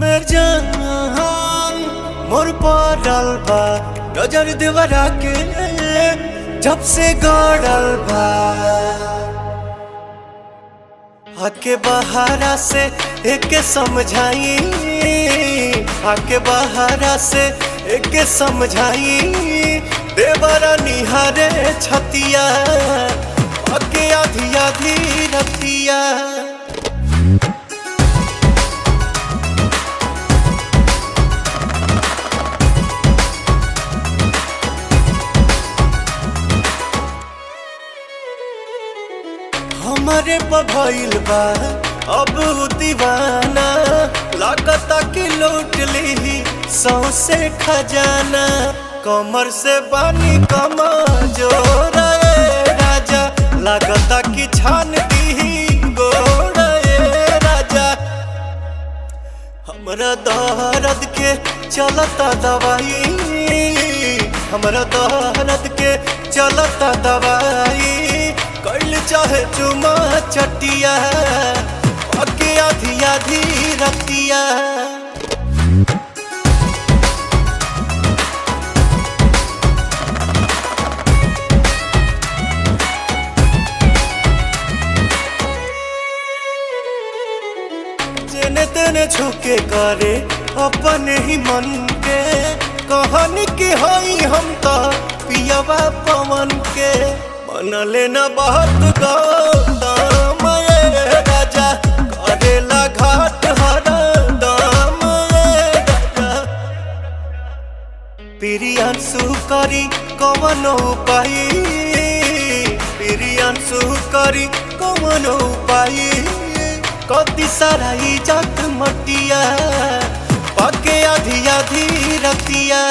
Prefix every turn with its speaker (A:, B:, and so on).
A: में जान मोर पड़ल बा नजर देवरा के जब से गड़ल बा। आके बहारा से एक समझाई, आके बहारा से एक समझाई, देवरा निहारे छतिया आके आधी आधी रतिया। हमारे भइल बा अब दीवाना, लागता कि लूट ली सौसे खजाना। कमर से बानी कमा जोर राजा, लागता कि छान दी गोड़ राजा। हमरा दर्द के चलता दवाई, हमरा दर्द के चलता दवाई। कैल चाहे चुमा चटिया आके आधी आधी रतिया। जेने तेने झुके करे अपने ही मन के, कहन की हई हम तो पियवा पवन के। मन लेना बहुत गौतम राजा, करेला घाट हर दाम राजा। प्रियांशु करी कवन उपाय, प्रियांशु करी कवन उपाय। कति सारा इज्जत मटिया पाके आधी आधी रतिया।